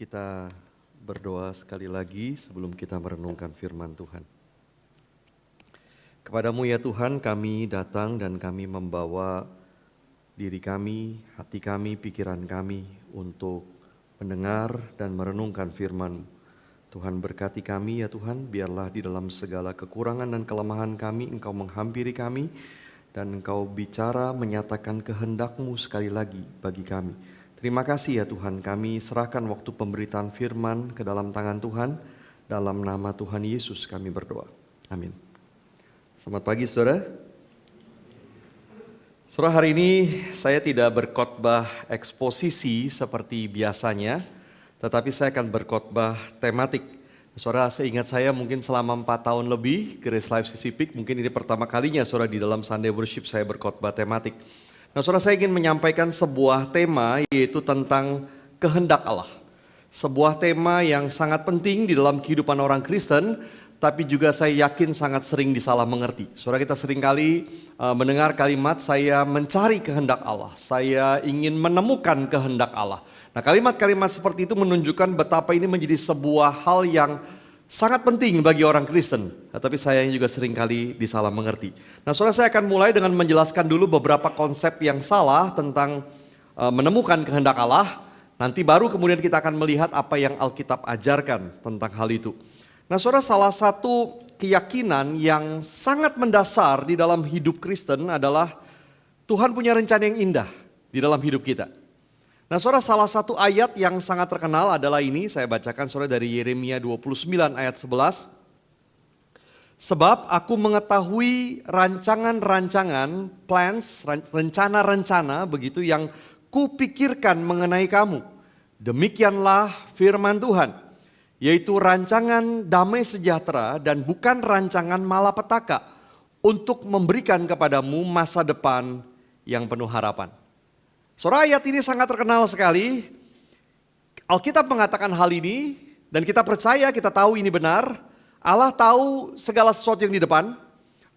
Kita berdoa sekali lagi sebelum kita merenungkan firman Tuhan. Kepadamu ya Tuhan kami datang dan kami membawa diri kami, hati kami, pikiran kami untuk mendengar dan merenungkan firman. Tuhan berkati kami ya Tuhan, biarlah di dalam segala kekurangan dan kelemahan kami Engkau menghampiri kami dan Engkau bicara menyatakan kehendak-Mu sekali lagi bagi kami. Terima kasih ya Tuhan, kami serahkan waktu pemberitaan firman ke dalam tangan Tuhan. Dalam nama Tuhan Yesus kami berdoa. Amin. Selamat pagi saudara. Saudara, hari ini saya tidak berkhotbah eksposisi seperti biasanya, tetapi saya akan berkhotbah tematik. Saudara, seingat saya mungkin selama 4 tahun lebih Grace Life CCP, mungkin ini pertama kalinya saudara di dalam Sunday Worship saya berkhotbah tematik. Nah saudara, saya ingin menyampaikan sebuah tema yaitu tentang kehendak Allah. Sebuah tema yang sangat penting di dalam kehidupan orang Kristen, tapi juga saya yakin sangat sering disalah mengerti. Saudara, kita seringkali mendengar kalimat saya mencari kehendak Allah, saya ingin menemukan kehendak Allah. Nah kalimat-kalimat seperti itu menunjukkan betapa ini menjadi sebuah hal yang sangat penting bagi orang Kristen, tapi saya juga seringkali disalah mengerti. Nah saudara, saya akan mulai dengan menjelaskan dulu beberapa konsep yang salah tentang menemukan kehendak Allah. Nanti baru kemudian kita akan melihat apa yang Alkitab ajarkan tentang hal itu. Nah saudara, salah satu keyakinan yang sangat mendasar di dalam hidup Kristen adalah Tuhan punya rencana yang indah di dalam hidup kita. Nah saudara, salah satu ayat yang sangat terkenal adalah ini, saya bacakan saudara dari Yeremia 29 ayat 11. Sebab aku mengetahui rancangan-rancangan, plans, rencana-rencana begitu yang kupikirkan mengenai kamu. Demikianlah firman Tuhan, yaitu rancangan damai sejahtera dan bukan rancangan malapetaka untuk memberikan kepadamu masa depan yang penuh harapan. Saudara, ayat ini sangat terkenal sekali. Alkitab mengatakan hal ini dan kita percaya, kita tahu ini benar. Allah tahu segala sesuatu yang di depan.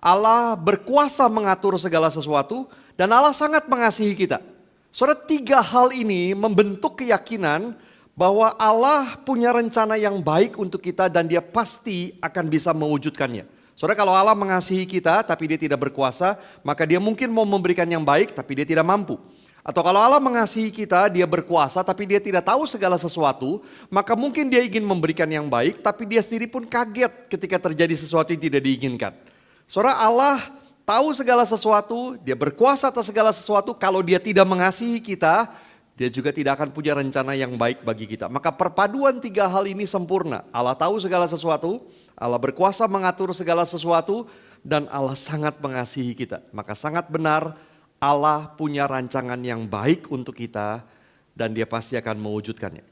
Allah berkuasa mengatur segala sesuatu dan Allah sangat mengasihi kita. Saudara, 3 hal ini membentuk keyakinan bahwa Allah punya rencana yang baik untuk kita dan Dia pasti akan bisa mewujudkannya. Saudara, kalau Allah mengasihi kita tapi Dia tidak berkuasa, maka Dia mungkin mau memberikan yang baik tapi Dia tidak mampu. Atau kalau Allah mengasihi kita, Dia berkuasa tapi Dia tidak tahu segala sesuatu, maka mungkin Dia ingin memberikan yang baik tapi Dia sendiri pun kaget ketika terjadi sesuatu yang tidak diinginkan. Saudara, Allah tahu segala sesuatu, Dia berkuasa atas segala sesuatu. Kalau Dia tidak mengasihi kita, Dia juga tidak akan punya rencana yang baik bagi kita. Maka perpaduan 3 hal ini sempurna. Allah tahu segala sesuatu, Allah berkuasa mengatur segala sesuatu, dan Allah sangat mengasihi kita. Maka sangat benar Allah punya rancangan yang baik untuk kita dan Dia pasti akan mewujudkannya.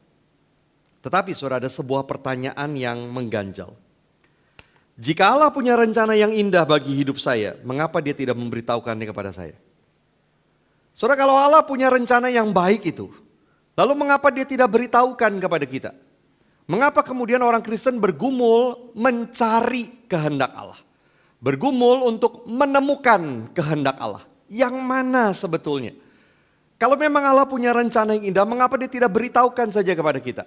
Tetapi saudara, ada sebuah pertanyaan yang mengganjal. Jika Allah punya rencana yang indah bagi hidup saya, mengapa Dia tidak memberitahukannya kepada saya? Saudara, kalau Allah punya rencana yang baik itu, lalu mengapa Dia tidak beritahukan kepada kita? Mengapa kemudian orang Kristen bergumul mencari kehendak Allah? Bergumul untuk menemukan kehendak Allah. Yang mana sebetulnya? Kalau memang Allah punya rencana yang indah, mengapa Dia tidak beritahukan saja kepada kita?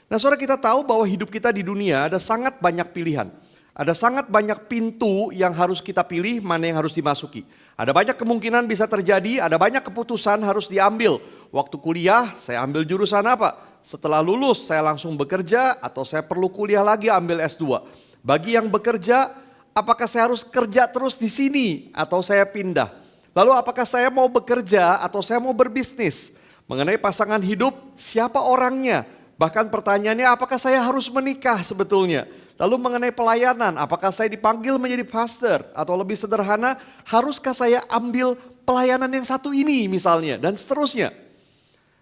Nah saudara, kita tahu bahwa hidup kita di dunia ada sangat banyak pilihan. Ada sangat banyak pintu yang harus kita pilih, mana yang harus dimasuki. Ada banyak kemungkinan bisa terjadi, ada banyak keputusan harus diambil. Waktu kuliah, saya ambil jurusan apa? Setelah lulus, saya langsung bekerja atau saya perlu kuliah lagi ambil S2. Bagi yang bekerja, apakah saya harus kerja terus di sini atau saya pindah? Lalu apakah saya mau bekerja atau saya mau berbisnis? Mengenai pasangan hidup, siapa orangnya? Bahkan pertanyaannya, apakah saya harus menikah sebetulnya? Lalu mengenai pelayanan, apakah saya dipanggil menjadi pastor? Atau lebih sederhana, haruskah saya ambil pelayanan yang satu ini misalnya? Dan seterusnya.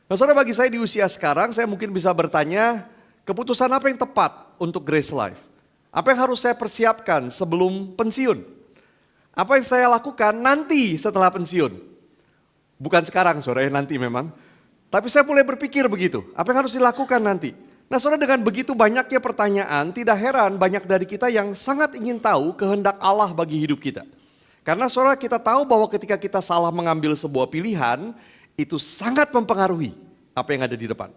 Nah saudara, bagi saya di usia sekarang, saya mungkin bisa bertanya, keputusan apa yang tepat untuk Grace Life? Apa yang harus saya persiapkan sebelum pensiun? Apa yang saya lakukan nanti setelah pensiun? Bukan sekarang saudara, nanti memang. Tapi saya mulai berpikir begitu, apa yang harus dilakukan nanti? Nah saudara, dengan begitu banyaknya pertanyaan, tidak heran banyak dari kita yang sangat ingin tahu kehendak Allah bagi hidup kita. Karena saudara, kita tahu bahwa ketika kita salah mengambil sebuah pilihan, itu sangat mempengaruhi apa yang ada di depan.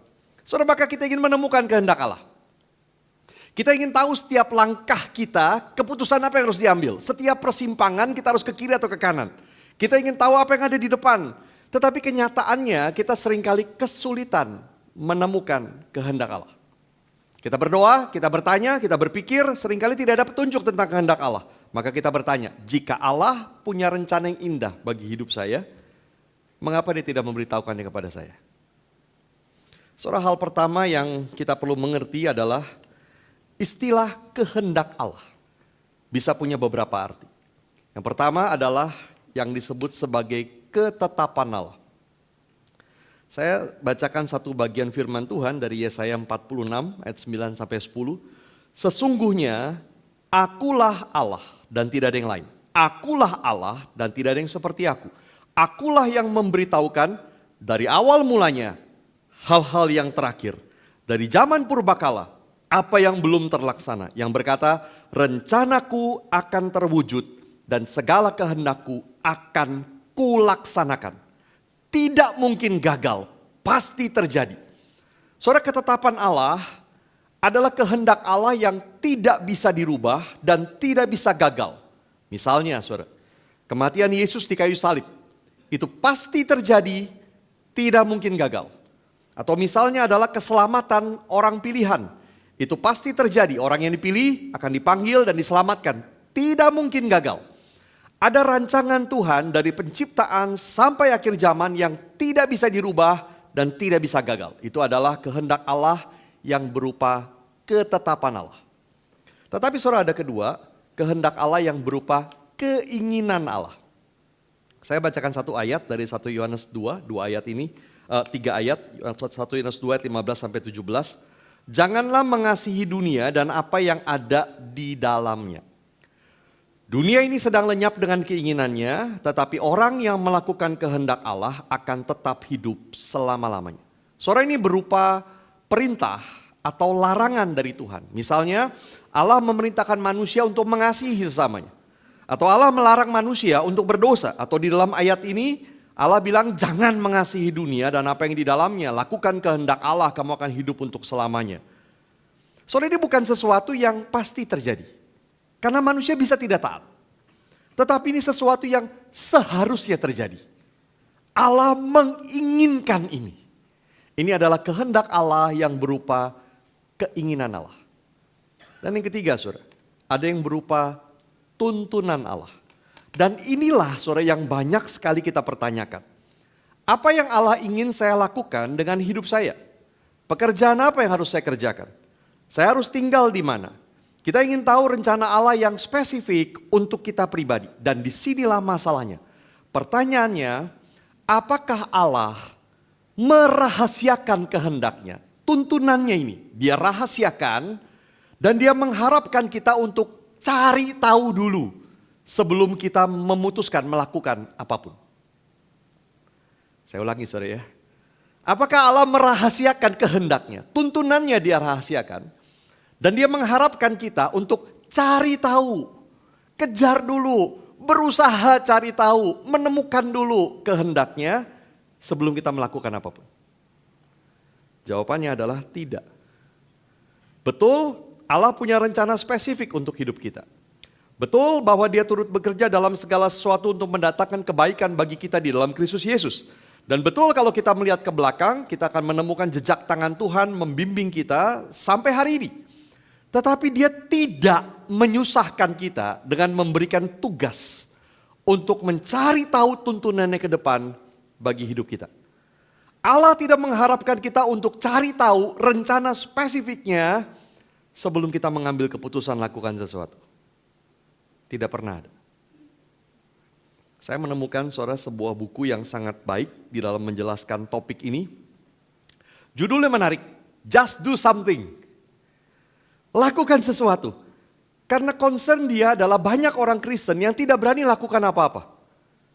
Saudara, maka kita ingin menemukan kehendak Allah. Kita ingin tahu setiap langkah kita, keputusan apa yang harus diambil. Setiap persimpangan kita harus ke kiri atau ke kanan. Kita ingin tahu apa yang ada di depan. Tetapi kenyataannya kita seringkali kesulitan menemukan kehendak Allah. Kita berdoa, kita bertanya, kita berpikir, seringkali tidak ada petunjuk tentang kehendak Allah. Maka kita bertanya, jika Allah punya rencana yang indah bagi hidup saya, mengapa dia tidak memberitahukannya kepada saya? Saudara, hal pertama yang kita perlu mengerti adalah istilah kehendak Allah bisa punya beberapa arti. Yang pertama adalah yang disebut sebagai ketetapan Allah. Saya bacakan satu bagian firman Tuhan dari Yesaya 46 ayat 9 sampai 10. Sesungguhnya akulah Allah dan tidak ada yang lain. Akulah Allah dan tidak ada yang seperti aku. Akulah yang memberitahukan dari awal mulanya hal-hal yang terakhir. Dari zaman purbakala apa yang belum terlaksana, yang berkata, rencanaku akan terwujud dan segala kehendakku akan kulaksanakan. Tidak mungkin gagal, pasti terjadi. Saudara, ketetapan Allah adalah kehendak Allah yang tidak bisa dirubah dan tidak bisa gagal. Misalnya, saudara, kematian Yesus di kayu salib, itu pasti terjadi, tidak mungkin gagal. Atau misalnya adalah keselamatan orang pilihan. Itu pasti terjadi, orang yang dipilih akan dipanggil dan diselamatkan. Tidak mungkin gagal. Ada rancangan Tuhan dari penciptaan sampai akhir zaman yang tidak bisa dirubah dan tidak bisa gagal. Itu adalah kehendak Allah yang berupa ketetapan Allah. Tetapi saudara, ada kedua, kehendak Allah yang berupa keinginan Allah. Saya bacakan satu ayat dari 1 Yohanes 2 ayat ini, 3 ayat, 1 Yohanes 2 ayat 15 sampai 17. Janganlah mengasihi dunia dan apa yang ada di dalamnya. Dunia ini sedang lenyap dengan keinginannya, tetapi orang yang melakukan kehendak Allah akan tetap hidup selama-lamanya. Saudara, ini berupa perintah atau larangan dari Tuhan. Misalnya, Allah memerintahkan manusia untuk mengasihi sesamanya. Atau Allah melarang manusia untuk berdosa. Atau di dalam ayat ini, Allah bilang jangan mengasihi dunia dan apa yang di dalamnya. Lakukan kehendak Allah, kamu akan hidup untuk selamanya. Saudara, ini bukan sesuatu yang pasti terjadi. Karena manusia bisa tidak taat. Tetapi ini sesuatu yang seharusnya terjadi. Allah menginginkan ini. Ini adalah kehendak Allah yang berupa keinginan Allah. Dan yang ketiga, saudara, ada yang berupa tuntunan Allah. Dan inilah, saudara, yang banyak sekali kita pertanyakan. Apa yang Allah ingin saya lakukan dengan hidup saya? Pekerjaan apa yang harus saya kerjakan? Saya harus tinggal di mana? Kita ingin tahu rencana Allah yang spesifik untuk kita pribadi. Dan disinilah masalahnya. Pertanyaannya, apakah Allah merahasiakan kehendaknya? Tuntunannya ini, dia rahasiakan dan dia mengharapkan kita untuk cari tahu dulu sebelum kita memutuskan melakukan apapun. Saya ulangi, saudara ya. Apakah Allah merahasiakan kehendaknya? Tuntunannya dia rahasiakan. Dan dia mengharapkan kita untuk cari tahu, kejar dulu, berusaha cari tahu, menemukan dulu kehendaknya sebelum kita melakukan apapun. Jawabannya adalah tidak. Betul, Allah punya rencana spesifik untuk hidup kita. Betul bahwa dia turut bekerja dalam segala sesuatu untuk mendatangkan kebaikan bagi kita di dalam Kristus Yesus. Dan betul kalau kita melihat ke belakang, kita akan menemukan jejak tangan Tuhan membimbing kita sampai hari ini. Tetapi dia tidak menyusahkan kita dengan memberikan tugas untuk mencari tahu tuntunannya ke depan bagi hidup kita. Allah tidak mengharapkan kita untuk cari tahu rencana spesifiknya sebelum kita mengambil keputusan lakukan sesuatu. Tidak pernah ada. Saya menemukan, saudara, sebuah buku yang sangat baik di dalam menjelaskan topik ini. Judulnya menarik, Just Do Something. Lakukan sesuatu. Karena concern dia adalah banyak orang Kristen yang tidak berani lakukan apa-apa.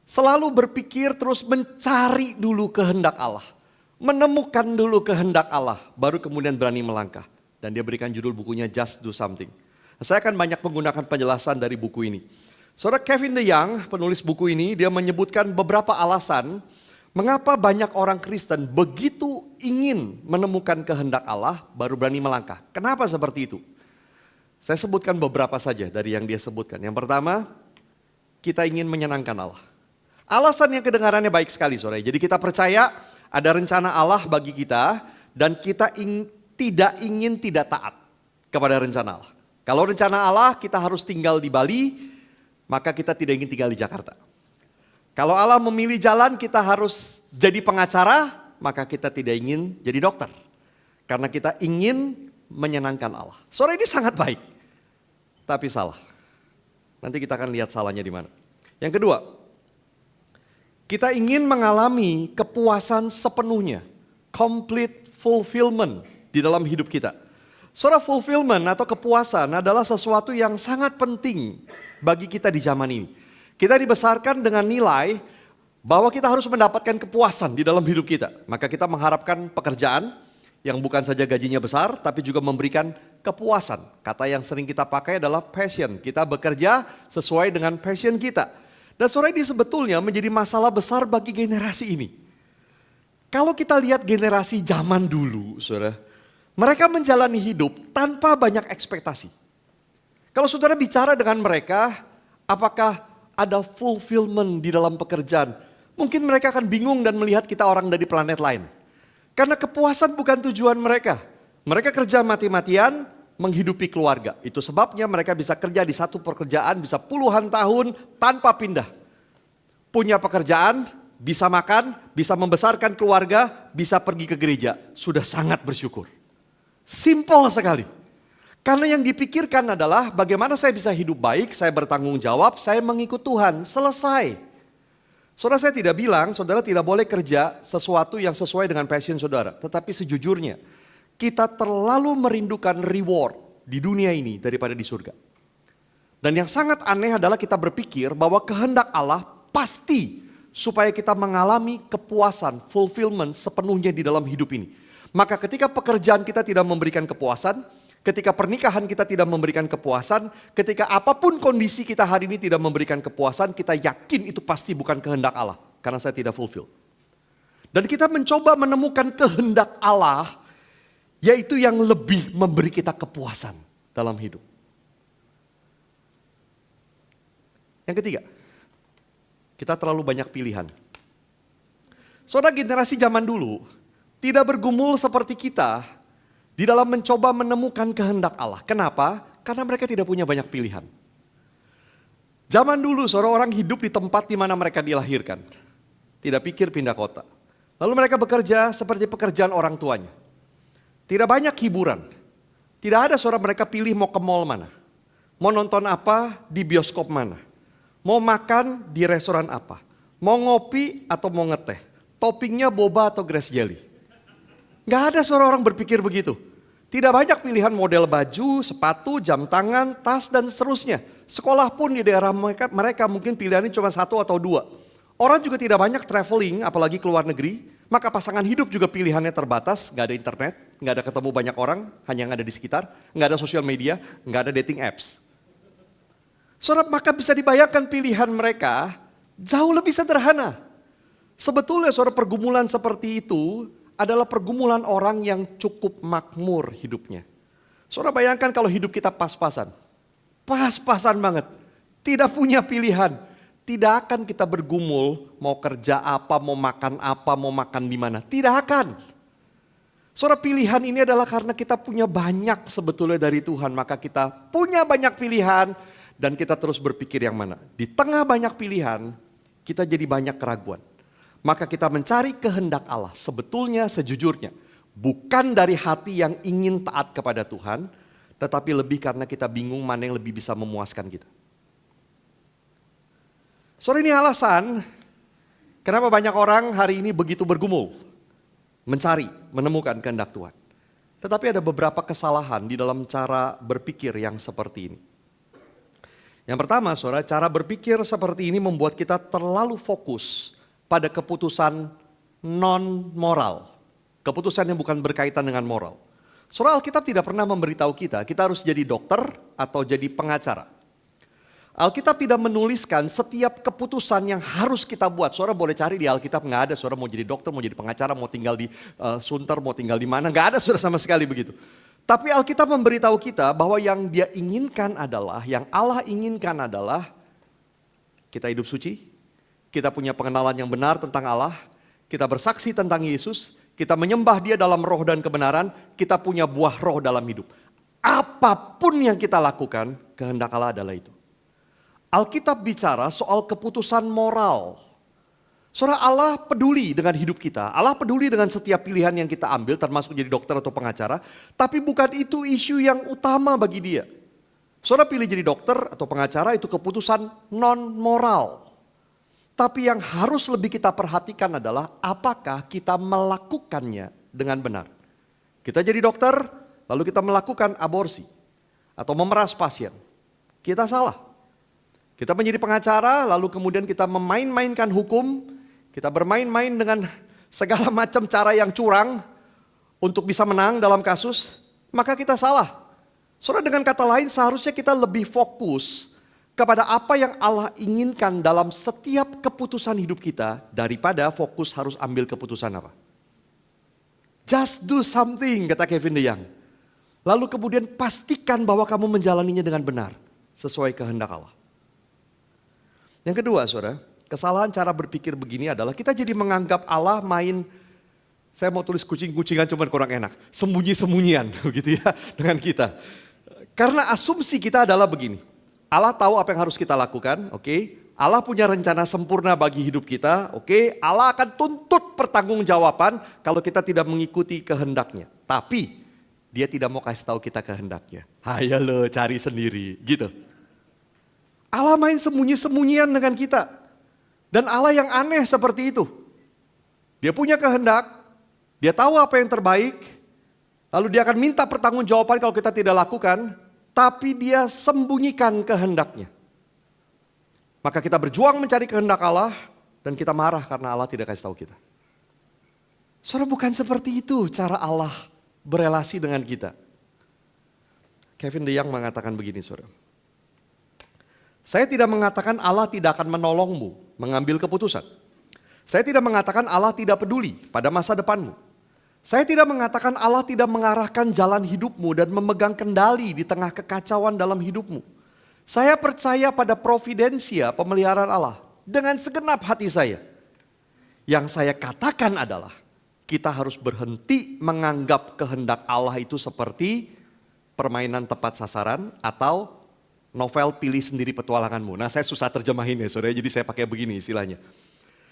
Selalu berpikir terus mencari dulu kehendak Allah. Menemukan dulu kehendak Allah, baru kemudian berani melangkah. Dan dia berikan judul bukunya Just Do Something. Saya akan banyak menggunakan penjelasan dari buku ini. Saudara, Kevin DeYoung, penulis buku ini, dia menyebutkan beberapa alasan Mengapa banyak orang Kristen begitu ingin menemukan kehendak Allah baru berani melangkah? Kenapa seperti itu? Saya sebutkan beberapa saja dari yang dia sebutkan. Yang pertama, kita ingin menyenangkan Allah. Alasan yang kedengarannya baik sekali, saudara. Jadi kita percaya ada rencana Allah bagi kita dan kita tidak ingin tidak taat kepada rencana Allah. Kalau rencana Allah kita harus tinggal di Bali, maka kita tidak ingin tinggal di Jakarta. Kalau Allah memilih jalan kita harus jadi pengacara, maka kita tidak ingin jadi dokter. Karena kita ingin menyenangkan Allah. Saudara, ini sangat baik, tapi salah. Nanti kita akan lihat salahnya di mana. Yang kedua, kita ingin mengalami kepuasan sepenuhnya, complete fulfillment di dalam hidup kita. Saudara, fulfillment atau kepuasan adalah sesuatu yang sangat penting bagi kita di zaman ini. Kita dibesarkan dengan nilai bahwa kita harus mendapatkan kepuasan di dalam hidup kita. Maka kita mengharapkan pekerjaan yang bukan saja gajinya besar, tapi juga memberikan kepuasan. Kata yang sering kita pakai adalah passion. Kita bekerja sesuai dengan passion kita. Dan saudara, ini sebetulnya menjadi masalah besar bagi generasi ini. Kalau kita lihat generasi zaman dulu, saudara, mereka menjalani hidup tanpa banyak ekspektasi. Kalau saudara bicara dengan mereka, apakah ada fulfillment di dalam pekerjaan? Mungkin mereka akan bingung dan melihat kita orang dari planet lain. Karena kepuasan bukan tujuan mereka. Mereka kerja mati-matian menghidupi keluarga. Itu sebabnya mereka bisa kerja di satu pekerjaan bisa puluhan tahun tanpa pindah. Punya pekerjaan, bisa makan, bisa membesarkan keluarga, bisa pergi ke gereja. Sudah sangat bersyukur. Simple sekali. Karena yang dipikirkan adalah bagaimana saya bisa hidup baik, saya bertanggung jawab, saya mengikut Tuhan, selesai. Saudara, saya tidak bilang saudara tidak boleh kerja sesuatu yang sesuai dengan passion saudara. Tetapi sejujurnya kita terlalu merindukan reward di dunia ini daripada di surga. Dan yang sangat aneh adalah kita berpikir bahwa kehendak Allah pasti supaya kita mengalami kepuasan, fulfillment sepenuhnya di dalam hidup ini. Maka ketika pekerjaan kita tidak memberikan kepuasan, ketika pernikahan kita tidak memberikan kepuasan, ketika apapun kondisi kita hari ini tidak memberikan kepuasan, kita yakin itu pasti bukan kehendak Allah. Karena saya tidak fulfill. Dan kita mencoba menemukan kehendak Allah, yaitu yang lebih memberi kita kepuasan dalam hidup. Yang ketiga, kita terlalu banyak pilihan. Saudara, generasi zaman dulu tidak bergumul seperti kita di dalam mencoba menemukan kehendak Allah. Kenapa? Karena mereka tidak punya banyak pilihan. Zaman dulu seorang hidup di tempat di mana mereka dilahirkan. Tidak pikir pindah kota. Lalu mereka bekerja seperti pekerjaan orang tuanya. Tidak banyak hiburan. Tidak ada seorang mereka pilih mau ke mall mana. Mau nonton apa di bioskop mana. Mau makan di restoran apa. Mau ngopi atau mau ngeteh. Toppingnya boba atau grass jelly. Gak ada seorang orang berpikir begitu. Tidak banyak pilihan model baju, sepatu, jam tangan, tas dan seterusnya. Sekolah pun di daerah mereka mungkin pilihannya cuma satu atau dua. Orang juga tidak banyak traveling, apalagi ke luar negeri. Maka pasangan hidup juga pilihannya terbatas, gak ada internet, gak ada ketemu banyak orang, hanya yang ada di sekitar. Gak ada sosial media, gak ada dating apps. Saudara, maka bisa dibayangkan pilihan mereka jauh lebih sederhana. Sebetulnya saudara, pergumulan seperti itu adalah pergumulan orang yang cukup makmur hidupnya. Saudara, bayangkan kalau hidup kita pas-pasan. Pas-pasan banget. Tidak punya pilihan. Tidak akan kita bergumul mau kerja apa, mau makan di mana. Tidak akan. Saudara, pilihan ini adalah karena kita punya banyak sebetulnya dari Tuhan. Maka kita punya banyak pilihan dan kita terus berpikir yang mana. Di tengah banyak pilihan, kita jadi banyak keraguan. Maka kita mencari kehendak Allah sebetulnya sejujurnya. Bukan dari hati yang ingin taat kepada Tuhan. Tetapi lebih karena kita bingung mana yang lebih bisa memuaskan kita. Saudara, ini alasan kenapa banyak orang hari ini begitu bergumul. Mencari, menemukan kehendak Tuhan. Tetapi ada beberapa kesalahan di dalam cara berpikir yang seperti ini. Yang pertama saudara, cara berpikir seperti ini membuat kita terlalu fokus pada keputusan non-moral. Keputusan yang bukan berkaitan dengan moral. Saudara, Alkitab tidak pernah memberitahu kita harus jadi dokter atau jadi pengacara. Alkitab tidak menuliskan setiap keputusan yang harus kita buat. Saudara boleh cari di Alkitab, nggak ada. Saudara mau jadi dokter, mau jadi pengacara, mau tinggal di Sunter, mau tinggal di mana, nggak ada saudara sama sekali begitu. Tapi Alkitab memberitahu kita bahwa yang Dia inginkan adalah, yang Allah inginkan adalah kita hidup suci, kita punya pengenalan yang benar tentang Allah, kita bersaksi tentang Yesus, kita menyembah Dia dalam roh dan kebenaran, kita punya buah roh dalam hidup. Apapun yang kita lakukan, kehendak Allah adalah itu. Alkitab bicara soal keputusan moral. Saudara, Allah peduli dengan hidup kita. Allah peduli dengan setiap pilihan yang kita ambil, termasuk jadi dokter atau pengacara. Tapi bukan itu isu yang utama bagi Dia. Saudara pilih jadi dokter atau pengacara itu keputusan non-moral. Tapi yang harus lebih kita perhatikan adalah apakah kita melakukannya dengan benar. Kita jadi dokter, lalu kita melakukan aborsi atau memeras pasien. Kita salah. Kita menjadi pengacara, lalu kemudian kita memain-mainkan hukum, kita bermain-main dengan segala macam cara yang curang untuk bisa menang dalam kasus, maka kita salah. Saudara, dengan kata lain seharusnya kita lebih fokus kepada apa yang Allah inginkan dalam setiap keputusan hidup kita daripada fokus harus ambil keputusan apa. Just do something, kata Kevin DeYoung. Lalu kemudian pastikan bahwa kamu menjalaninya dengan benar sesuai kehendak Allah. Yang kedua saudara, kesalahan cara berpikir begini adalah kita jadi menganggap Allah main, saya mau tulis kucing-kucingan cuman kurang enak, sembunyi-sembunyian begitu ya dengan kita. Karena asumsi kita adalah begini, Allah tahu apa yang harus kita lakukan, oke? Allah punya rencana sempurna bagi hidup kita, oke? Allah akan tuntut pertanggungjawaban kalau kita tidak mengikuti kehendaknya. Tapi Dia tidak mau kasih tahu kita kehendaknya. Hayo lo cari sendiri gitu. Allah main sembunyi-sembunyian dengan kita. Dan Allah yang aneh seperti itu. Dia punya kehendak, Dia tahu apa yang terbaik, lalu Dia akan minta pertanggungjawaban kalau kita tidak lakukan, tapi Dia sembunyikan kehendaknya. Maka kita berjuang mencari kehendak Allah, dan kita marah karena Allah tidak kasih tahu kita. Saudara, bukan seperti itu cara Allah berelasi dengan kita. Kevin DeYoung mengatakan begini saudara. Saya tidak mengatakan Allah tidak akan menolongmu mengambil keputusan. Saya tidak mengatakan Allah tidak peduli pada masa depanmu. Saya tidak mengatakan Allah tidak mengarahkan jalan hidupmu dan memegang kendali di tengah kekacauan dalam hidupmu. Saya percaya pada providensia pemeliharaan Allah dengan segenap hati saya. Yang saya katakan adalah kita harus berhenti menganggap kehendak Allah itu seperti permainan tepat sasaran atau novel pilih sendiri petualanganmu. Nah, saya susah terjemahin ya saudara, jadi saya pakai begini istilahnya.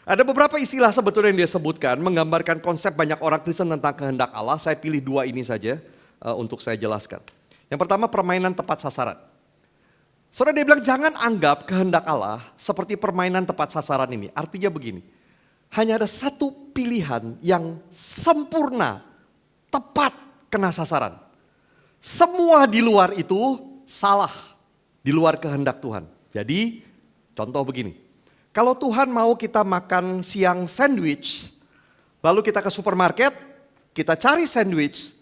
Ada beberapa istilah sebetulnya yang dia sebutkan menggambarkan konsep banyak orang Kristen tentang kehendak Allah. Saya pilih dua ini saja untuk saya jelaskan. Yang pertama, permainan tepat sasaran. Saudara, dia bilang jangan anggap kehendak Allah seperti permainan tepat sasaran ini. Artinya begini, hanya ada satu pilihan yang sempurna, tepat kena sasaran. Semua di luar itu salah. Di luar kehendak Tuhan. Jadi contoh begini, kalau Tuhan mau kita makan siang sandwich, lalu kita ke supermarket, kita cari sandwich,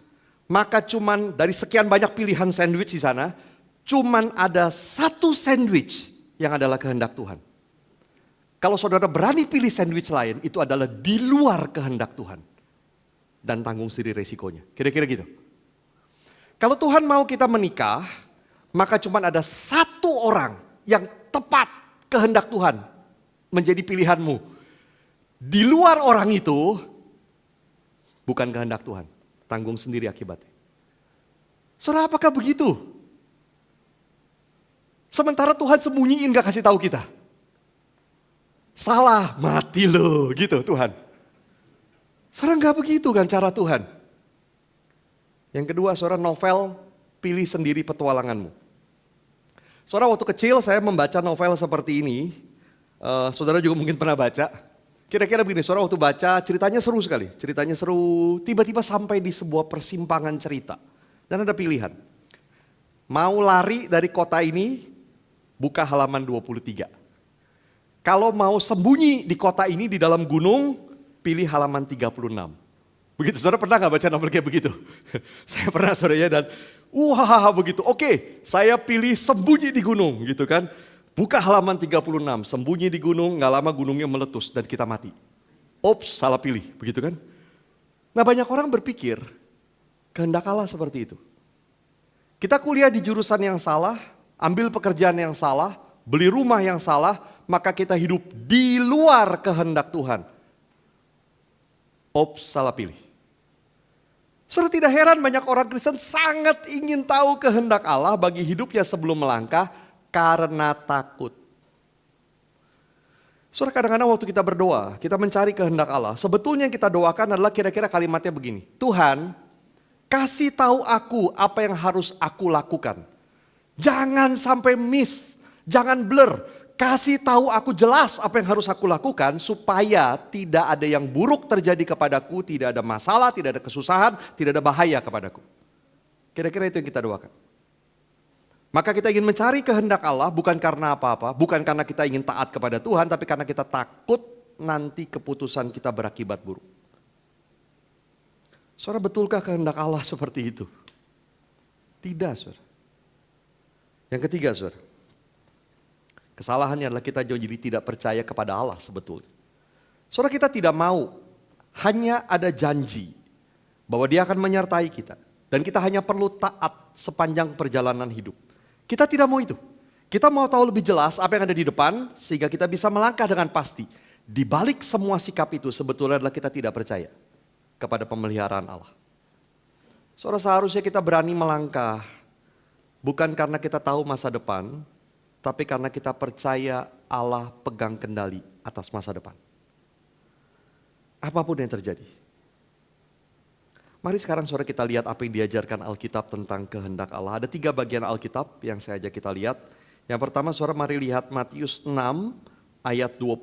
maka cuman dari sekian banyak pilihan sandwich di sana, cuman ada satu sandwich yang adalah kehendak Tuhan. Kalau saudara berani pilih sandwich lain, itu adalah di luar kehendak Tuhan. Dan tanggung sendiri resikonya, kira-kira gitu. Kalau Tuhan mau kita menikah, maka cuma ada satu orang yang tepat kehendak Tuhan menjadi pilihanmu. Di luar orang itu bukan kehendak Tuhan. Tanggung sendiri akibatnya. Saudara, apakah begitu? Sementara Tuhan sembunyiin gak kasih tahu kita. Salah, mati lo gitu Tuhan. Saudara, gak begitu kan cara Tuhan. Yang kedua, saudara, novel pilih sendiri petualanganmu. Saudara, waktu kecil saya membaca novel seperti ini. Saudara juga mungkin pernah baca. Kira-kira begini, saudara waktu baca ceritanya seru sekali. Ceritanya seru, tiba-tiba sampai di sebuah persimpangan cerita. Dan ada pilihan. Mau lari dari kota ini, buka halaman 23. Kalau mau sembunyi di kota ini di dalam gunung, pilih halaman 36. Begitu, saudara pernah gak baca novel kayak begitu? Saya pernah saudara ya, dan wah begitu, oke saya pilih sembunyi di gunung gitu kan. Buka halaman 36, sembunyi di gunung, gak lama gunungnya meletus dan kita mati. Ops, salah pilih, begitu kan? Nah banyak orang berpikir, kehendak Allah seperti itu. Kita kuliah di jurusan yang salah, ambil pekerjaan yang salah, beli rumah yang salah, maka kita hidup di luar kehendak Tuhan. Ops, salah pilih. Saudara tidak heran banyak orang Kristen sangat ingin tahu kehendak Allah bagi hidupnya sebelum melangkah karena takut. Saudara kadang-kadang waktu kita berdoa, kita mencari kehendak Allah. Sebetulnya yang kita doakan adalah kira-kira kalimatnya begini. Tuhan, kasih tahu aku apa yang harus aku lakukan. Jangan sampai miss, jangan blur. Kasih tahu aku jelas apa yang harus aku lakukan supaya tidak ada yang buruk terjadi kepadaku, tidak ada masalah, tidak ada kesusahan, tidak ada bahaya kepadaku. Kira-kira itu yang kita doakan. Maka kita ingin mencari kehendak Allah bukan karena apa-apa, bukan karena kita ingin taat kepada Tuhan, tapi karena kita takut nanti keputusan kita berakibat buruk. Saudara, betulkah kehendak Allah seperti itu? Tidak, saudara. Yang ketiga, saudara. Kesalahannya adalah kita jadi tidak percaya kepada Allah sebetulnya. Saudara, kita tidak mau hanya ada janji bahwa Dia akan menyertai kita. Dan kita hanya perlu taat sepanjang perjalanan hidup. Kita tidak mau itu. Kita mau tahu lebih jelas apa yang ada di depan sehingga kita bisa melangkah dengan pasti. Di balik semua sikap itu sebetulnya adalah kita tidak percaya kepada pemeliharaan Allah. Saudara, seharusnya kita berani melangkah bukan karena kita tahu masa depan, tapi karena kita percaya Allah pegang kendali atas masa depan. Apapun yang terjadi. Mari sekarang saudara kita lihat apa yang diajarkan Alkitab tentang kehendak Allah. Ada 3 bagian Alkitab yang saya ajak kita lihat. Yang pertama saudara mari lihat Matius 6 ayat 25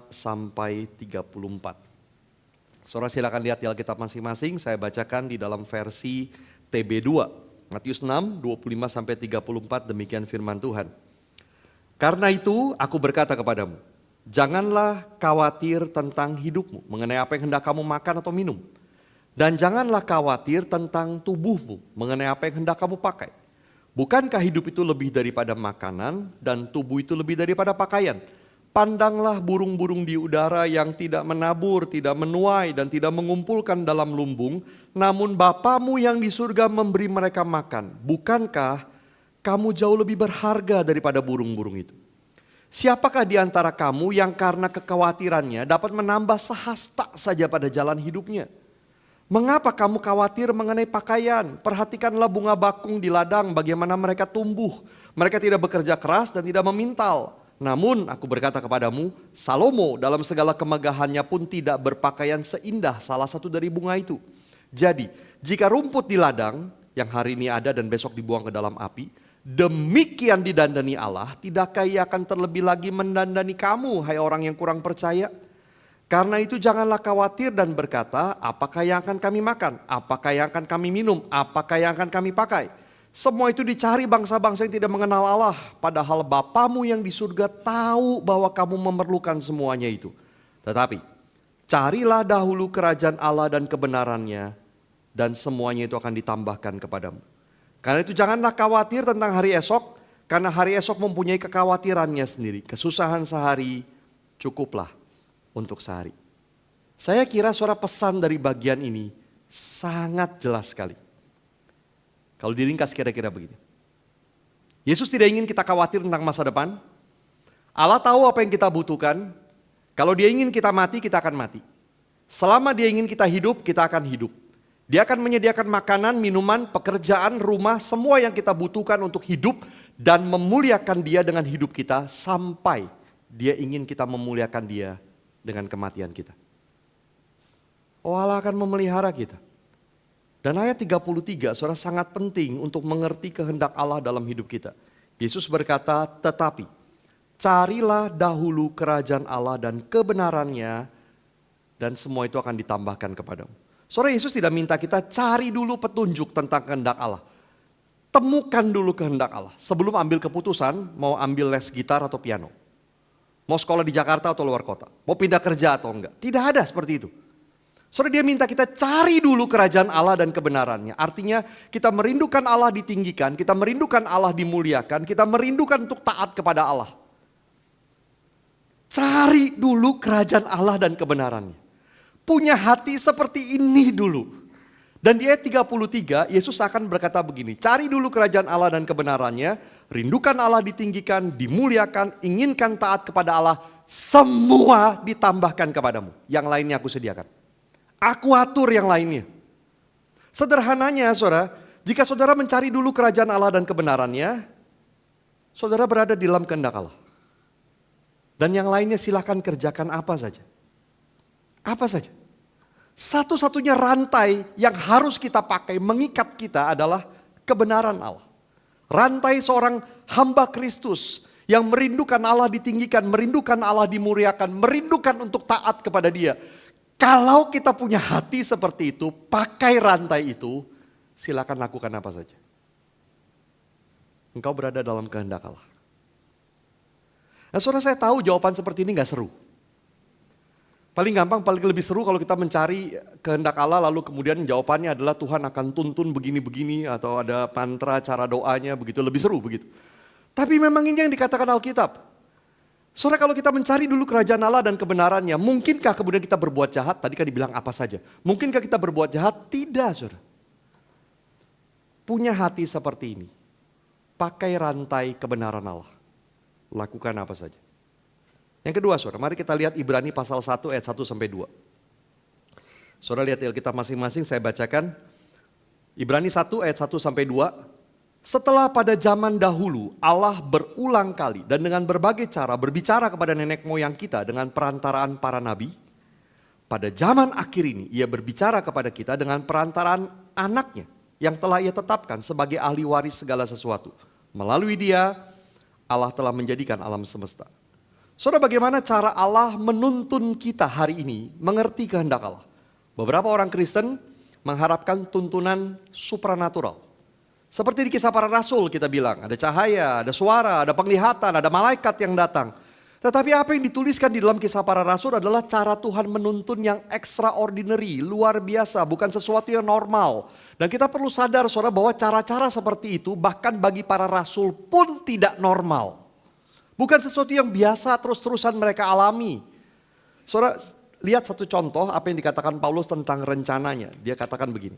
sampai 34. Saudara silakan lihat di Alkitab masing-masing, saya bacakan di dalam versi TB2. Matius 6, 25 sampai 34, demikian firman Tuhan. Karena itu aku berkata kepadamu, janganlah khawatir tentang hidupmu, mengenai apa yang hendak kamu makan atau minum. Dan janganlah khawatir tentang tubuhmu, mengenai apa yang hendak kamu pakai. Bukankah hidup itu lebih daripada makanan dan tubuh itu lebih daripada pakaian? Pandanglah burung-burung di udara yang tidak menabur, tidak menuai dan tidak mengumpulkan dalam lumbung, namun Bapamu yang di surga memberi mereka makan. Bukankah kamu jauh lebih berharga daripada burung-burung itu? Siapakah di antara kamu yang karena kekhawatirannya dapat menambah sehasta saja pada jalan hidupnya? Mengapa kamu khawatir mengenai pakaian? Perhatikanlah bunga bakung di ladang, bagaimana mereka tumbuh. Mereka tidak bekerja keras dan tidak memintal. Namun aku berkata kepadamu, Salomo dalam segala kemegahannya pun tidak berpakaian seindah salah satu dari bunga itu. Jadi, jika rumput di ladang yang hari ini ada dan besok dibuang ke dalam api, demikian didandani Allah, tidakkah Ia akan terlebih lagi mendandani kamu, hai orang yang kurang percaya? Karena itu janganlah khawatir dan berkata, apakah yang akan kami makan? Apakah yang akan kami minum? Apakah yang akan kami pakai? Semua itu dicari bangsa-bangsa yang tidak mengenal Allah. Padahal Bapamu yang di surga tahu bahwa kamu memerlukan semuanya itu. Tetapi carilah dahulu kerajaan Allah dan kebenarannya, dan semuanya itu akan ditambahkan kepadamu. Karena itu janganlah khawatir tentang hari esok, karena hari esok mempunyai kekhawatirannya sendiri. Kesusahan sehari cukuplah untuk sehari. Saya kira suara pesan dari bagian ini sangat jelas sekali. Kalau diringkas kira-kira begini. Yesus tidak ingin kita khawatir tentang masa depan. Allah tahu apa yang kita butuhkan. Kalau Dia ingin kita mati, kita akan mati. Selama Dia ingin kita hidup, kita akan hidup. Dia akan menyediakan makanan, minuman, pekerjaan, rumah, semua yang kita butuhkan untuk hidup dan memuliakan Dia dengan hidup kita sampai Dia ingin kita memuliakan Dia dengan kematian kita. Oh, Allah akan memelihara kita. Dan ayat 33, saudara, sangat penting untuk mengerti kehendak Allah dalam hidup kita. Yesus berkata, tetapi carilah dahulu kerajaan Allah dan kebenarannya, dan semua itu akan ditambahkan kepadamu. Saudara, Yesus tidak minta kita cari dulu petunjuk tentang kehendak Allah. Temukan dulu kehendak Allah sebelum ambil keputusan mau ambil les gitar atau piano. Mau sekolah di Jakarta atau luar kota. Mau pindah kerja atau enggak. Tidak ada seperti itu. Saudara, Dia minta kita cari dulu kerajaan Allah dan kebenarannya. Artinya kita merindukan Allah ditinggikan, kita merindukan Allah dimuliakan, kita merindukan untuk taat kepada Allah. Cari dulu kerajaan Allah dan kebenarannya. Punya hati seperti ini dulu. Dan di ayat 33 Yesus akan berkata begini, cari dulu kerajaan Allah dan kebenarannya, rindukan Allah ditinggikan, dimuliakan, inginkan taat kepada Allah, semua ditambahkan kepadamu. Yang lainnya aku sediakan. Aku atur yang lainnya. Sederhananya saudara, jika saudara mencari dulu kerajaan Allah dan kebenarannya, saudara berada di dalam kehendak Allah. Dan yang lainnya silakan kerjakan apa saja. Apa saja. Satu-satunya rantai yang harus kita pakai mengikat kita adalah kebenaran Allah. Rantai seorang hamba Kristus yang merindukan Allah ditinggikan, merindukan Allah dimuliakan, merindukan untuk taat kepada Dia. Kalau kita punya hati seperti itu, pakai rantai itu, silakan lakukan apa saja. Engkau berada dalam kehendak Allah. Nah saudara, saya tahu jawaban seperti ini gak seru. Paling gampang, paling lebih seru kalau kita mencari kehendak Allah lalu kemudian jawabannya adalah Tuhan akan tuntun begini-begini atau ada mantra cara doanya begitu, lebih seru begitu. Tapi memang ini yang dikatakan Alkitab. Saudara, kalau kita mencari dulu kerajaan Allah dan kebenarannya, mungkinkah kemudian kita berbuat jahat? Tadi kan dibilang apa saja. Mungkinkah kita berbuat jahat? Tidak saudara. Punya hati seperti ini. Pakai rantai kebenaran Allah. Lakukan apa saja. Yang kedua saudara, mari kita lihat Ibrani pasal 1 ayat 1 sampai 2. Saudara lihat Alkitab masing-masing, saya bacakan. Ibrani 1 ayat 1 sampai 2. Setelah pada zaman dahulu Allah berulang kali dan dengan berbagai cara berbicara kepada nenek moyang kita dengan perantaraan para nabi. Pada zaman akhir ini ia berbicara kepada kita dengan perantaraan anaknya yang telah ia tetapkan sebagai ahli waris segala sesuatu. Melalui dia Allah telah menjadikan alam semesta. Saudara, bagaimana cara Allah menuntun kita hari ini mengerti kehendak Allah? Beberapa orang Kristen mengharapkan tuntunan supranatural. Seperti di Kisah Para Rasul kita bilang, ada cahaya, ada suara, ada penglihatan, ada malaikat yang datang. Tetapi apa yang dituliskan di dalam Kisah Para Rasul adalah cara Tuhan menuntun yang extraordinary, luar biasa, bukan sesuatu yang normal. Dan kita perlu sadar saudara bahwa cara-cara seperti itu bahkan bagi para rasul pun tidak normal. Bukan sesuatu yang biasa terus-terusan mereka alami. Saudara, lihat satu contoh apa yang dikatakan Paulus tentang rencananya. Dia katakan begini.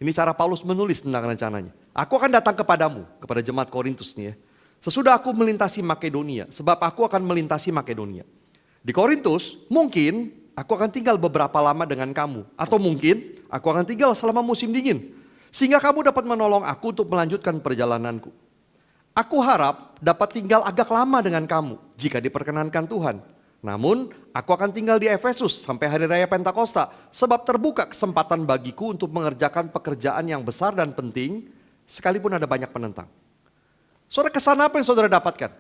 Ini cara Paulus menulis tentang rencananya. Aku akan datang kepadamu, kepada jemaat Korintus nih ya. Sesudah aku melintasi Makedonia, sebab aku akan melintasi Makedonia. Di Korintus, mungkin aku akan tinggal beberapa lama dengan kamu. Atau mungkin aku akan tinggal selama musim dingin. Sehingga kamu dapat menolong aku untuk melanjutkan perjalananku. Aku harap dapat tinggal agak lama dengan kamu jika diperkenankan Tuhan. Namun aku akan tinggal di Efesus sampai hari raya Pentakosta. Sebab terbuka kesempatan bagiku untuk mengerjakan pekerjaan yang besar dan penting sekalipun ada banyak penentang. Saudara, kesan apa yang saudara dapatkan?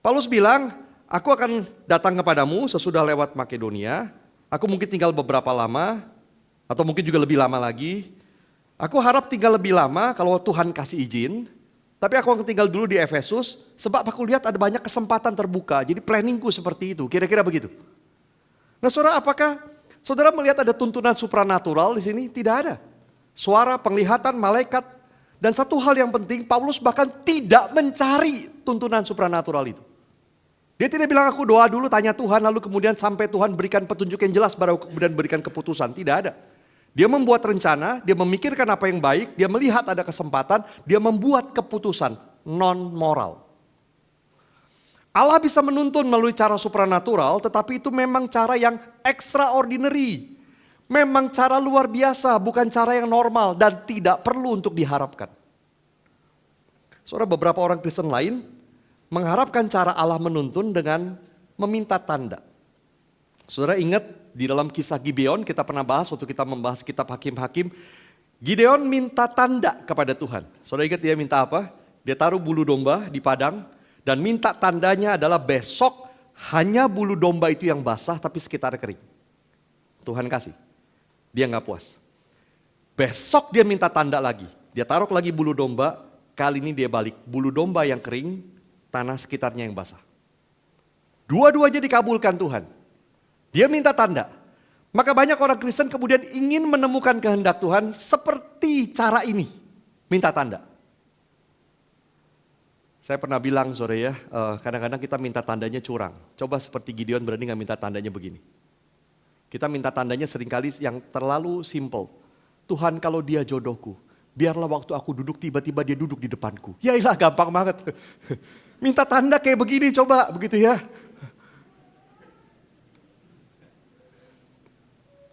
Paulus bilang, aku akan datang kepadamu sesudah lewat Makedonia. Aku mungkin tinggal beberapa lama atau mungkin juga lebih lama lagi. Aku harap tinggal lebih lama kalau Tuhan kasih izin. Tapi aku akan tinggal dulu di Efesus, sebab aku lihat ada banyak kesempatan terbuka. Jadi planningku seperti itu, kira-kira begitu. Nah saudara, apakah saudara melihat ada tuntunan supranatural di sini? Tidak ada. Suara, penglihatan, malaikat. Dan satu hal yang penting, Paulus bahkan tidak mencari tuntunan supranatural itu. Dia tidak bilang aku doa dulu, tanya Tuhan, lalu kemudian sampai Tuhan berikan petunjuk yang jelas, baru kemudian berikan keputusan. Tidak ada. Dia membuat rencana, dia memikirkan apa yang baik, dia melihat ada kesempatan, dia membuat keputusan non-moral. Allah bisa menuntun melalui cara supranatural, tetapi itu memang cara yang extraordinary. Memang cara luar biasa, bukan cara yang normal dan tidak perlu untuk diharapkan. Saudara, beberapa orang Kristen lain mengharapkan cara Allah menuntun dengan meminta tanda. Saudara ingat di dalam kisah Gideon kita pernah bahas waktu kita membahas kitab Hakim-Hakim. Gideon minta tanda kepada Tuhan. Saudara ingat dia minta apa? Dia taruh bulu domba di padang dan minta tandanya adalah besok hanya bulu domba itu yang basah tapi sekitar kering. Tuhan kasih. Dia gak puas. Besok dia minta tanda lagi. Dia taruh lagi bulu domba, kali ini dia balik. Bulu domba yang kering, tanah sekitarnya yang basah. Dua-duanya dikabulkan Tuhan. Dia minta tanda. Maka banyak orang Kristen kemudian ingin menemukan kehendak Tuhan seperti cara ini. Minta tanda. Saya pernah bilang sore ya, kadang-kadang kita minta tandanya curang. Coba seperti Gideon berani gak minta tandanya begini. Kita minta tandanya seringkali yang terlalu simple. Tuhan kalau dia jodohku, biarlah waktu aku duduk tiba-tiba dia duduk di depanku. Ya ilah gampang banget. Minta tanda kayak begini coba, begitu ya.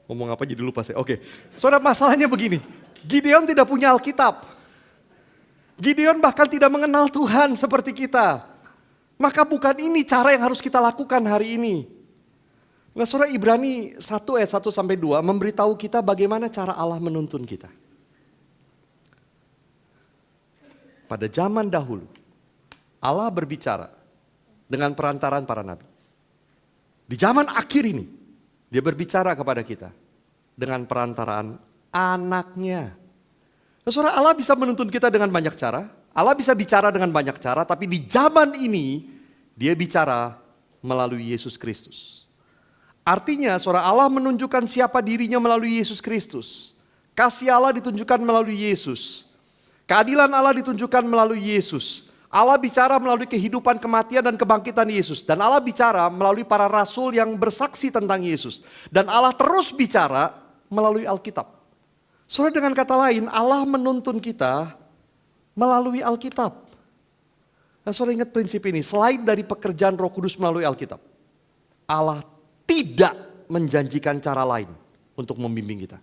Ngomong apa jadi lupa saya. Oke, saudara masalahnya begini. Gideon tidak punya Alkitab. Gideon bahkan tidak mengenal Tuhan seperti kita. Maka bukan ini cara yang harus kita lakukan hari ini. Nah saudara Ibrani 1 ayat 1 sampai 2 memberitahu kita bagaimana cara Allah menuntun kita. Pada zaman dahulu Allah berbicara dengan perantaran para nabi. Di zaman akhir ini dia berbicara kepada kita dengan perantaraan anaknya. Nah, saudara Allah bisa menuntun kita dengan banyak cara. Allah bisa bicara dengan banyak cara. Tapi di zaman ini dia bicara melalui Yesus Kristus. Artinya saudara Allah menunjukkan siapa dirinya melalui Yesus Kristus. Kasih Allah ditunjukkan melalui Yesus. Keadilan Allah ditunjukkan melalui Yesus. Allah bicara melalui kehidupan, kematian, dan kebangkitan Yesus. Dan Allah bicara melalui para rasul yang bersaksi tentang Yesus. Dan Allah terus bicara melalui Alkitab. Saudara dengan kata lain, Allah menuntun kita melalui Alkitab. Nah saudara ingat prinsip ini, selain dari pekerjaan Roh Kudus melalui Alkitab, Allah tidak menjanjikan cara lain untuk membimbing kita.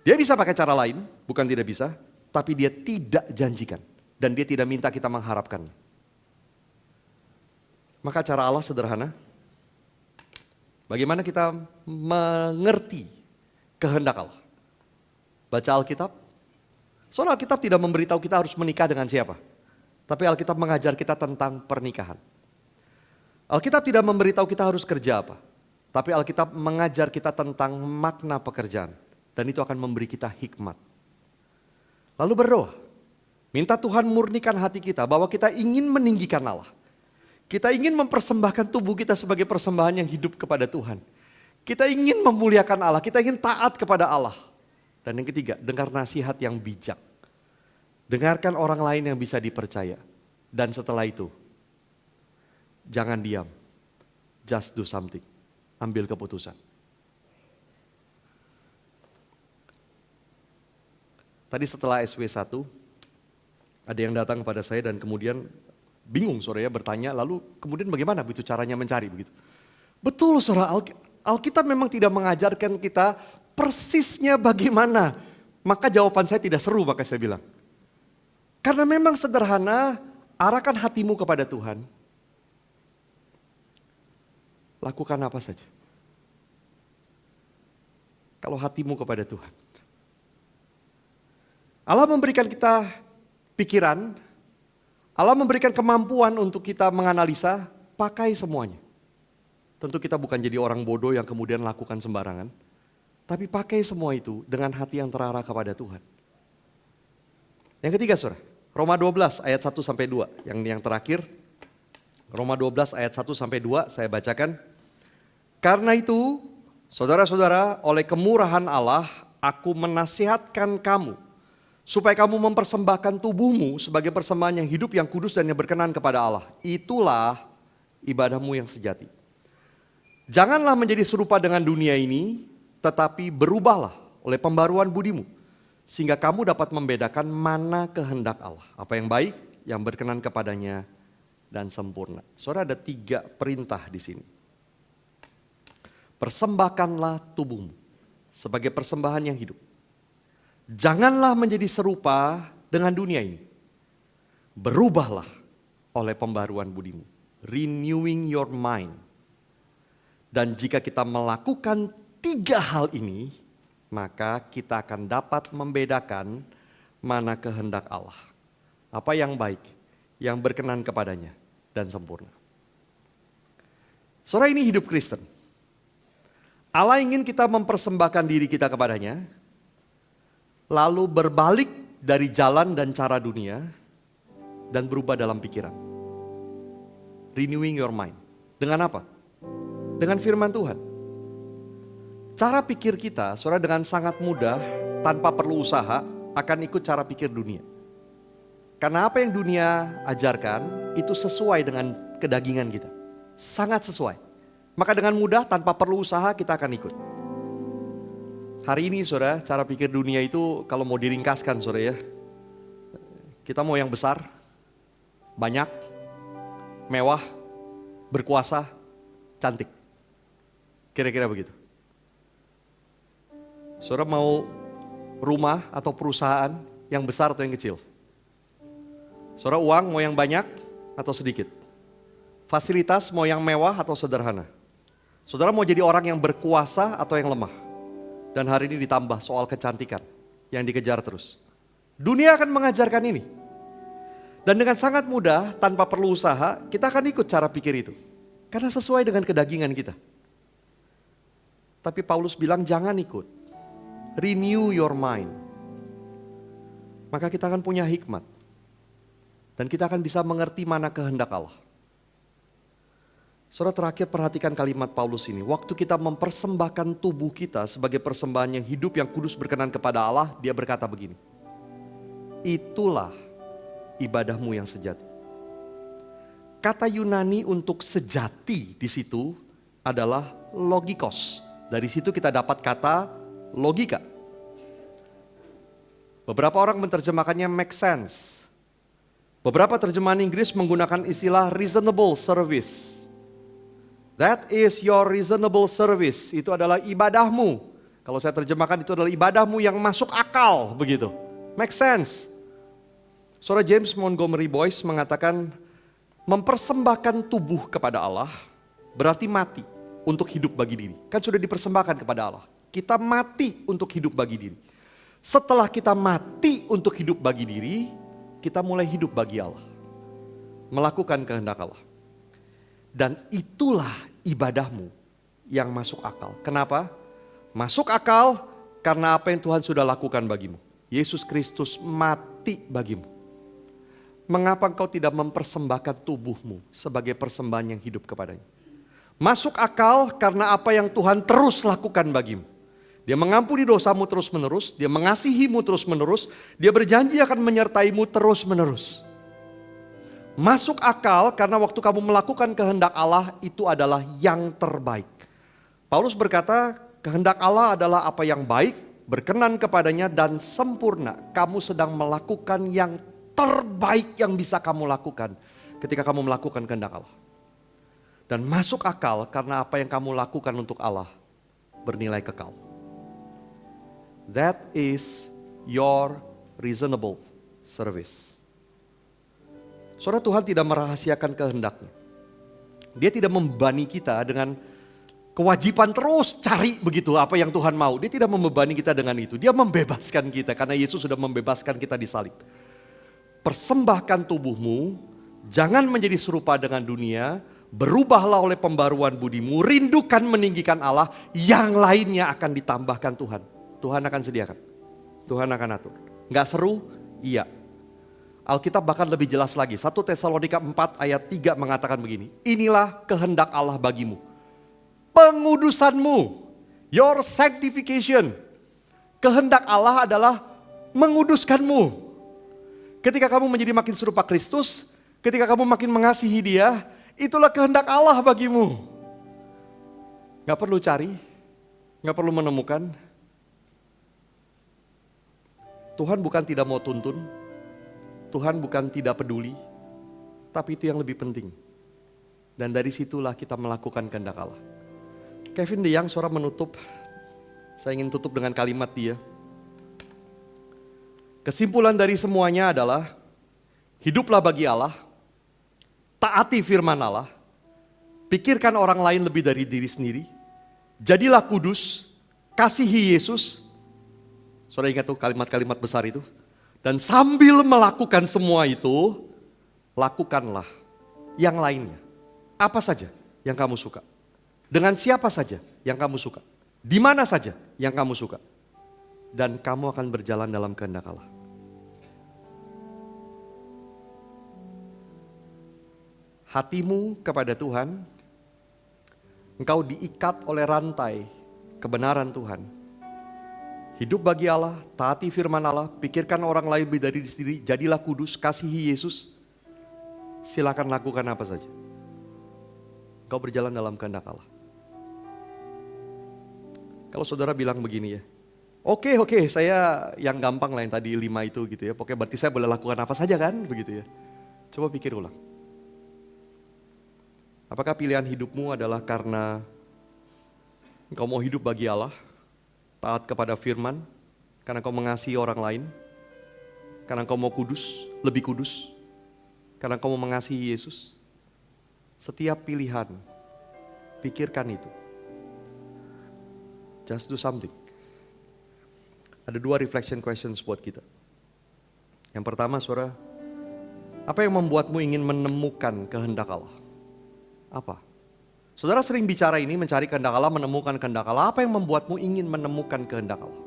Dia bisa pakai cara lain, bukan tidak bisa, tapi dia tidak janjikan. Dan dia tidak minta kita mengharapkan. Maka cara Allah sederhana. Bagaimana kita mengerti kehendak Allah? Baca Alkitab. Soal Alkitab tidak memberitahu kita harus menikah dengan siapa. Tapi Alkitab mengajar kita tentang pernikahan. Alkitab tidak memberitahu kita harus kerja apa. Tapi Alkitab mengajar kita tentang makna pekerjaan. Dan itu akan memberi kita hikmat. Lalu berdoa. Minta Tuhan murnikan hati kita bahwa kita ingin meninggikan Allah. Kita ingin mempersembahkan tubuh kita sebagai persembahan yang hidup kepada Tuhan. Kita ingin memuliakan Allah, kita ingin taat kepada Allah. Dan yang ketiga, dengar nasihat yang bijak. Dengarkan orang lain yang bisa dipercaya. Dan setelah itu, jangan diam. Just do something. Ambil keputusan. Tadi setelah SW1, ada yang datang kepada saya dan kemudian bingung saudara ya bertanya, lalu kemudian bagaimana begitu caranya mencari begitu. Betul saudara, Alkitab memang tidak mengajarkan kita persisnya bagaimana. Maka jawaban saya tidak seru, maka saya bilang. Karena memang sederhana, arahkan hatimu kepada Tuhan. Lakukan apa saja. Kalau hatimu kepada Tuhan. Allah memberikan kita pikiran, Allah memberikan kemampuan untuk kita menganalisa, pakai semuanya. Tentu kita bukan jadi orang bodoh yang kemudian lakukan sembarangan, tapi pakai semua itu dengan hati yang terarah kepada Tuhan. Yang ketiga saudara, Roma 12 ayat 1 sampai 2, yang terakhir. Roma 12 ayat 1 sampai 2 saya bacakan. Karena itu, saudara-saudara, oleh kemurahan Allah, aku menasihatkan kamu supaya kamu mempersembahkan tubuhmu sebagai persembahan yang hidup, yang kudus dan yang berkenan kepada Allah. Itulah ibadahmu yang sejati. Janganlah menjadi serupa dengan dunia ini, tetapi berubahlah oleh pembaruan budimu. Sehingga kamu dapat membedakan mana kehendak Allah. Apa yang baik, yang berkenan kepadanya, dan sempurna. Saudara ada 3 perintah di sini. Persembahkanlah tubuhmu sebagai persembahan yang hidup. Janganlah menjadi serupa dengan dunia ini. Berubahlah oleh pembaruan budimu. Renewing your mind. Dan jika kita melakukan 3 hal ini, maka kita akan dapat membedakan mana kehendak Allah. Apa yang baik, yang berkenan kepadanya, dan sempurna. Saudara, ini hidup Kristen. Allah ingin kita mempersembahkan diri kita kepadanya, lalu berbalik dari jalan dan cara dunia, dan berubah dalam pikiran. Renewing your mind. Dengan apa? Dengan firman Tuhan. Cara pikir kita, saudara, dengan sangat mudah, tanpa perlu usaha, akan ikut cara pikir dunia. Karena apa yang dunia ajarkan itu sesuai dengan kedagingan kita. Sangat sesuai. Maka dengan mudah tanpa perlu usaha kita akan ikut. Hari ini saudara, cara pikir dunia itu kalau mau diringkaskan saudara ya. Kita mau yang besar, banyak, mewah, berkuasa, cantik. Kira-kira begitu. Saudara mau rumah atau perusahaan yang besar atau yang kecil? Saudara uang mau yang banyak atau sedikit? Fasilitas mau yang mewah atau sederhana? Saudara mau jadi orang yang berkuasa atau yang lemah? Dan hari ini ditambah soal kecantikan yang dikejar terus. Dunia akan mengajarkan ini. Dan dengan sangat mudah tanpa perlu usaha kita akan ikut cara pikir itu. Karena sesuai dengan kedagingan kita. Tapi Paulus bilang jangan ikut. Renew your mind. Maka kita akan punya hikmat. Dan kita akan bisa mengerti mana kehendak Allah. Saudara terakhir perhatikan kalimat Paulus ini. Waktu kita mempersembahkan tubuh kita sebagai persembahan yang hidup yang kudus berkenan kepada Allah. Dia berkata begini. Itulah ibadahmu yang sejati. Kata Yunani untuk sejati di situ adalah logikos. Dari situ kita dapat kata logika. Beberapa orang menerjemahkannya make sense. Beberapa terjemahan Inggris menggunakan istilah reasonable service. That is your reasonable service. Itu adalah ibadahmu. Kalau saya terjemahkan itu adalah ibadahmu yang masuk akal, begitu. Make sense. Saudara James Montgomery Boyce mengatakan mempersembahkan tubuh kepada Allah berarti mati untuk hidup bagi diri. Kan sudah dipersembahkan kepada Allah. Kita mati untuk hidup bagi diri. Setelah kita mati untuk hidup bagi diri, kita mulai hidup bagi Allah. Melakukan kehendak Allah. Dan itulah ibadahmu yang masuk akal. Kenapa? Masuk akal karena apa yang Tuhan sudah lakukan bagimu. Yesus Kristus mati bagimu. Mengapa engkau tidak mempersembahkan tubuhmu sebagai persembahan yang hidup kepadanya? Masuk akal karena apa yang Tuhan terus lakukan bagimu. Dia mengampuni dosamu terus menerus, dia mengasihimu terus menerus, dia berjanji akan menyertaimu terus menerus. Masuk akal karena waktu kamu melakukan kehendak Allah itu adalah yang terbaik. Paulus berkata kehendak Allah adalah apa yang baik, berkenan kepadanya dan sempurna. Kamu sedang melakukan yang terbaik yang bisa kamu lakukan ketika kamu melakukan kehendak Allah. Dan masuk akal karena apa yang kamu lakukan untuk Allah bernilai kekal. That is your reasonable service. Saudara, Tuhan tidak merahasiakan kehendaknya. Dia tidak membebani kita dengan kewajiban terus cari begitu apa yang Tuhan mau. Dia tidak membebani kita dengan itu. Dia membebaskan kita karena Yesus sudah membebaskan kita di salib. Persembahkan tubuhmu, jangan menjadi serupa dengan dunia, berubahlah oleh pembaruan budimu, rindukan meninggikan Allah, yang lainnya akan ditambahkan Tuhan. Tuhan akan sediakan, Tuhan akan atur. Gak seru? Iya. Alkitab bahkan lebih jelas lagi. 1 Tesalonika 4 ayat 3 mengatakan begini. Inilah kehendak Allah bagimu. Pengudusanmu, your sanctification. Kehendak Allah adalah menguduskanmu. Ketika kamu menjadi makin serupa Kristus, ketika kamu makin mengasihi Dia, itulah kehendak Allah bagimu. Gak perlu cari, gak perlu menemukan. Tuhan bukan tidak mau tuntun, Tuhan bukan tidak peduli, tapi itu yang lebih penting. Dan dari situlah kita melakukan kehendak Allah. Kevin DeYoung suara menutup, saya ingin tutup dengan kalimat dia. Kesimpulan dari semuanya adalah, hiduplah bagi Allah, taati firman Allah, pikirkan orang lain lebih dari diri sendiri, jadilah kudus, kasihi Yesus. Saudara ingat tuh kalimat-kalimat besar itu? Dan sambil melakukan semua itu, lakukanlah yang lainnya. Apa saja yang kamu suka. Dengan siapa saja yang kamu suka. Di mana saja yang kamu suka. Dan kamu akan berjalan dalam kehendak Allah. Hatimu kepada Tuhan, engkau diikat oleh rantai kebenaran Tuhan. Hidup bagi Allah, taati firman Allah, pikirkan orang lain lebih dari diri sendiri, jadilah kudus, kasihi Yesus. Silakan lakukan apa saja. Kau berjalan dalam kehendak Allah. Kalau saudara bilang begini ya, oke, saya yang gampang lah yang tadi 5 itu gitu ya. Pokoknya berarti saya boleh lakukan apa saja kan, begitu ya. Coba pikir ulang. Apakah pilihan hidupmu adalah karena engkau mau hidup bagi Allah, taat kepada firman, karena engkau mengasihi orang lain, karena engkau mau kudus, lebih kudus, karena engkau mau mengasihi Yesus? Setiap pilihan, pikirkan itu. Just do something. Ada 2 reflection questions buat kita. Yang pertama, saudara, apa yang membuatmu ingin menemukan kehendak Allah? Apa? Saudara sering bicara ini, mencari kehendak Allah, menemukan kehendak Allah. Apa yang membuatmu ingin menemukan kehendak Allah?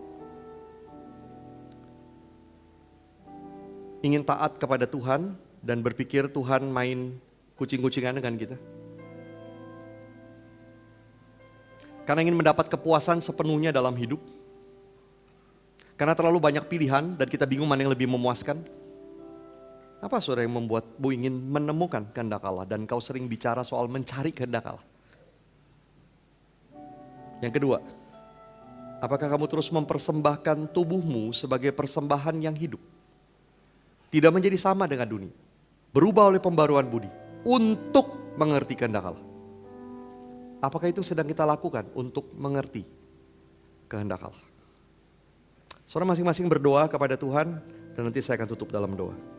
Ingin taat kepada Tuhan dan berpikir Tuhan main kucing-kucingan dengan kita? Karena ingin mendapat kepuasan sepenuhnya dalam hidup? Karena terlalu banyak pilihan dan kita bingung mana yang lebih memuaskan? Apa saudara yang membuatmu ingin menemukan kehendak Allah dan kau sering bicara soal mencari kehendak Allah? Yang kedua, apakah kamu terus mempersembahkan tubuhmu sebagai persembahan yang hidup? Tidak menjadi sama dengan dunia, berubah oleh pembaruan budi untuk mengerti kehendak Allah. Apakah itu sedang kita lakukan untuk mengerti kehendak Allah? Saudara masing-masing berdoa kepada Tuhan dan nanti saya akan tutup dalam doa.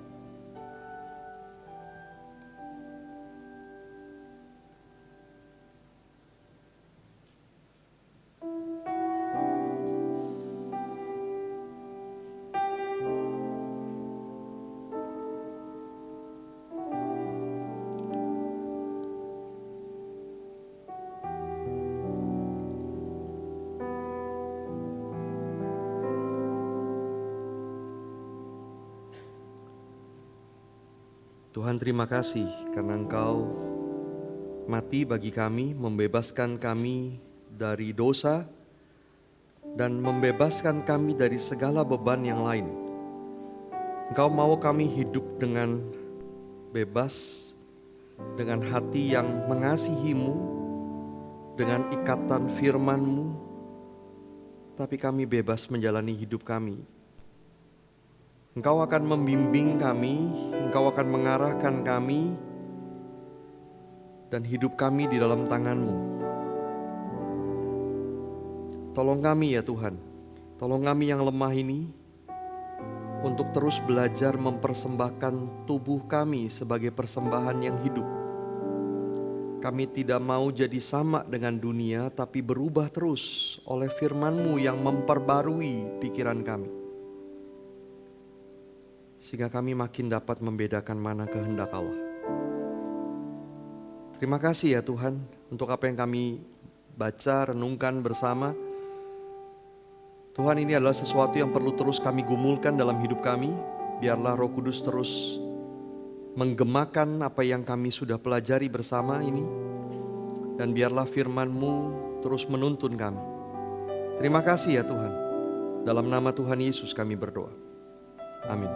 Tuhan, terima kasih karena Engkau mati bagi kami, membebaskan kami dari dosa dan membebaskan kami dari segala beban yang lain. Engkau mau kami hidup dengan bebas, dengan hati yang mengasihi-Mu, dengan ikatan firman-Mu, tapi kami bebas menjalani hidup kami. Engkau akan membimbing kami, Engkau akan mengarahkan kami, dan hidup kami di dalam tangan-Mu. Tolong kami ya Tuhan, tolong kami yang lemah ini, untuk terus belajar mempersembahkan tubuh kami sebagai persembahan yang hidup. Kami tidak mau jadi sama dengan dunia, tapi berubah terus oleh firman-Mu yang memperbarui pikiran kami. Sehingga kami makin dapat membedakan mana kehendak Allah. Terima kasih ya Tuhan untuk apa yang kami baca, renungkan bersama. Tuhan, ini adalah sesuatu yang perlu terus kami gumulkan dalam hidup kami. Biarlah Roh Kudus terus menggemakan apa yang kami sudah pelajari bersama ini. Dan biarlah firman-Mu terus menuntun kami. Terima kasih ya Tuhan. Dalam nama Tuhan Yesus kami berdoa. Amin.